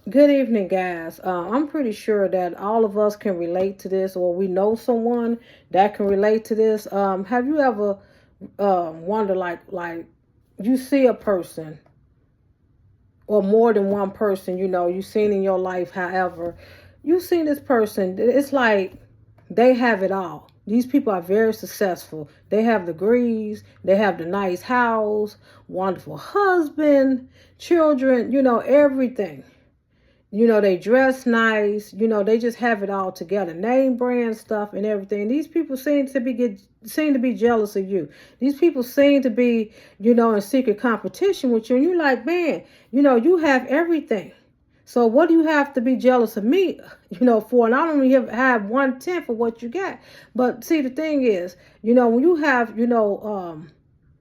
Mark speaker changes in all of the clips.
Speaker 1: Good evening, guys. I'm pretty sure that all of us can relate to this, or we know someone that can relate to this. Have you ever wondered, like you see a person or more than one person, you've seen in your life, however, you've seen this person, it's like they have it all. These people are very successful. They have degrees, they have the nice house, wonderful husband, children, everything. They dress nice, they just have it all together. Name brand stuff and everything. These people seem to be jealous of you. These people seem to be, in secret competition with you. And you're like, man, you have everything. So what do you have to be jealous of me, for? And I don't even have 1/10 of what you got. But see, the thing is, when you have,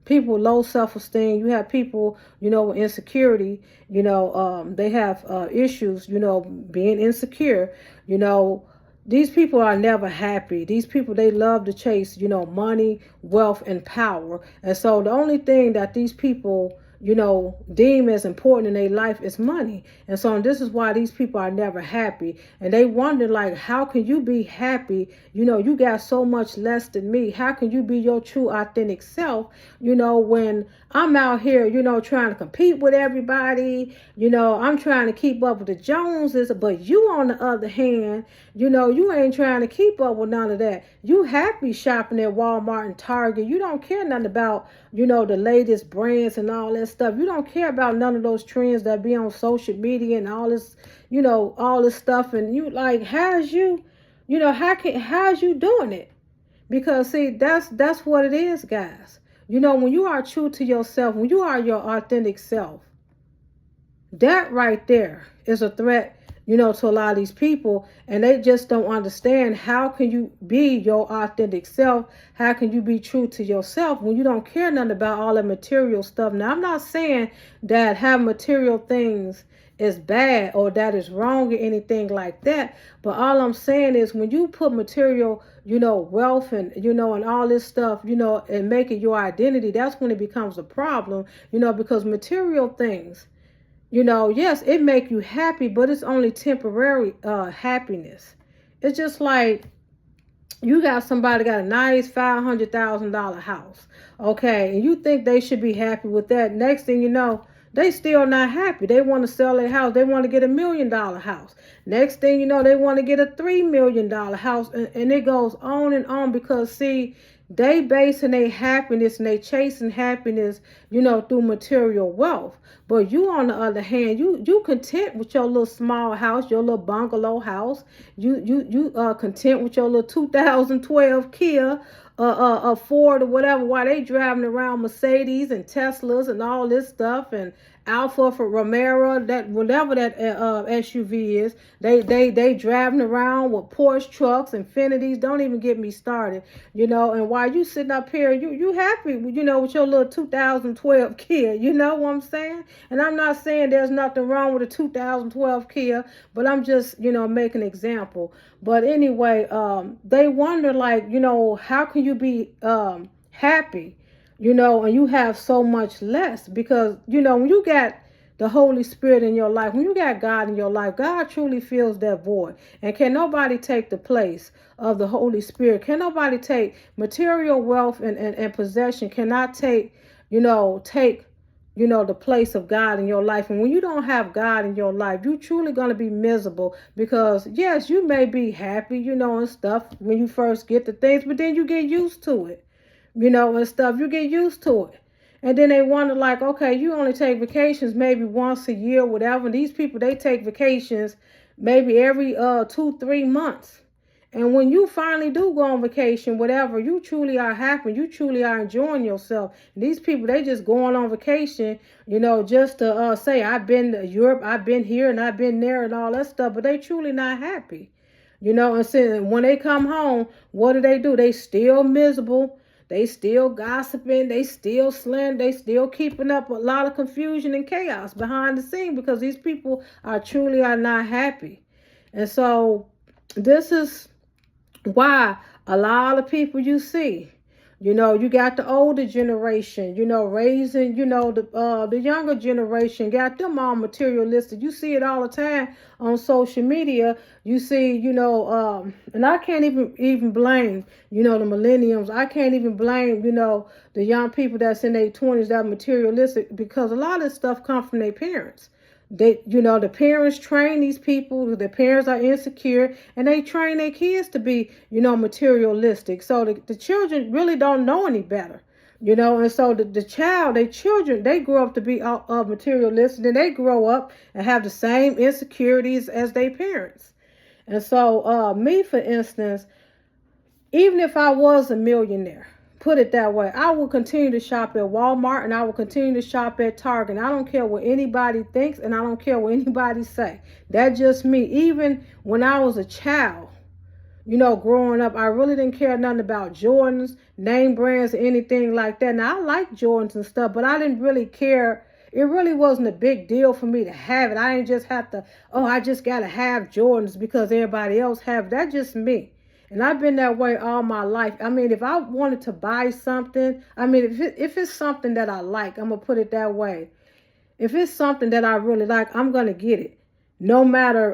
Speaker 1: people with low self-esteem, you have people, with insecurity, they have issues, being insecure, you know these people are never happy. These people, they love to chase, money, wealth, and power. And so the only thing that these people, deem as important in their life is money. And so this is why these people are never happy. And they wonder, like, how can you be happy? You got so much less than me. How can you be your true, authentic self, when I'm out here, trying to compete with everybody, I'm trying to keep up with the Joneses, but you, on the other hand, you ain't trying to keep up with none of that. You happy shopping at Walmart and Target. You don't care nothing about, the latest brands and all that stuff. You don't care about none of those trends that be on social media and all this, all this stuff. And you like, how's you doing it? Because see, that's what it is, guys. When you are true to yourself, when you are your authentic self, that right there is a threat, to a lot of these people, and they just don't understand how can you be your authentic self, how can you be true to yourself when you don't care nothing about all the material stuff. Now, I'm not saying that having material things is bad or that is wrong or anything like that, but all I'm saying is when you put material, wealth and, and all this stuff, and make it your identity, that's when it becomes a problem, because material things, yes, it make you happy, but it's only temporary happiness. It's just like you got somebody got a nice $500,000 house, okay, and you think they should be happy with that. Next thing you know, they still not happy. They want to sell their house. They want to get $1 million house. Next thing you know, they want to get a $3 million house, and it goes on and on because see, they basing their happiness and they chasing happiness, through material wealth. But you, on the other hand, you content with your little small house, your little bungalow house. You content with your little 2012 Kia, Ford or whatever, while they driving around Mercedes and Teslas and all this stuff and Alfa for Romero, that whatever that SUV is, they driving around with Porsche trucks, Infinities. Don't even get me started, And while you sitting up here, you happy, with your little 2012 Kia. You know what I'm saying? And I'm not saying there's nothing wrong with a 2012 Kia, but I'm just, making an example. But anyway, they wonder, like, how can you be happy, and you have so much less? Because, when you got the Holy Spirit in your life, when you got God in your life, God truly fills that void. And can nobody take the place of the Holy Spirit? Can nobody take material wealth and possession? Cannot take, the place of God in your life. And when you don't have God in your life, you truly going to be miserable because, yes, you may be happy, and stuff when you first get the things, but then you get used to it, and stuff. You get used to it. And then they wonder, like, okay, you only take vacations maybe once a year, whatever. These people, they take vacations maybe every 2-3 months. And when you finally do go on vacation, whatever, you truly are happy. You truly are enjoying yourself. And these people, they just going on vacation, just to say, I've been to Europe, I've been here, and I've been there, and all that stuff. But they truly not happy, And so when they come home, what do? They still miserable. They still gossiping. They still slandering. They still keeping up a lot of confusion and chaos behind the scene because these people are not happy. And so this is why a lot of people you see, You know, you got the older generation, you know, raising, you know, the younger generation, got them all materialistic. You see it all the time on social media. You see, you know, and I can't even blame, you know, the millenniums. I can't even blame, you know, the young people that's in their 20s that are materialistic, because a lot of this stuff comes from their parents. They, you know, the parents train these people, the parents are insecure, and they train their kids to be, you know, materialistic. So the children really don't know any better, you know, and so the child, they children, they grow up to be materialistic, and they grow up and have the same insecurities as their parents. And so me, for instance, even if I was a millionaire, put it that way, I will continue to shop at Walmart, and I will continue to shop at Target. I don't care what anybody thinks, and I don't care what anybody say. That's just me. Even when I was a child, you know, growing up, I really didn't care nothing about Jordans, name brands, or anything like that. Now, I like Jordans and stuff, but I didn't really care. It really wasn't a big deal for me to have it. I didn't just have to, oh, I just got to have Jordans because everybody else have it. That's just me. And I've been that way all my life. I mean, if I wanted to buy something, I mean, if it's something that I like, I'm going to put it that way. If it's something that I really like, I'm going to get it. No matter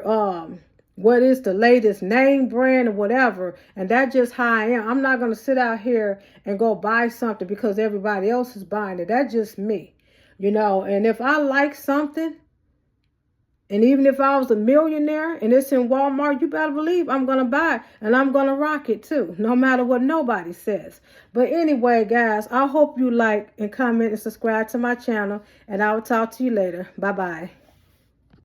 Speaker 1: what is the latest name brand or whatever. And that's just how I am. I'm not going to sit out here and go buy something because everybody else is buying it. That's just me, you know. And if I like something, and even if I was a millionaire and it's in Walmart, you better believe I'm going to buy it, and I'm going to rock it too, no matter what nobody says. But anyway, guys, I hope you like and comment and subscribe to my channel, and I will talk to you later. Bye-bye.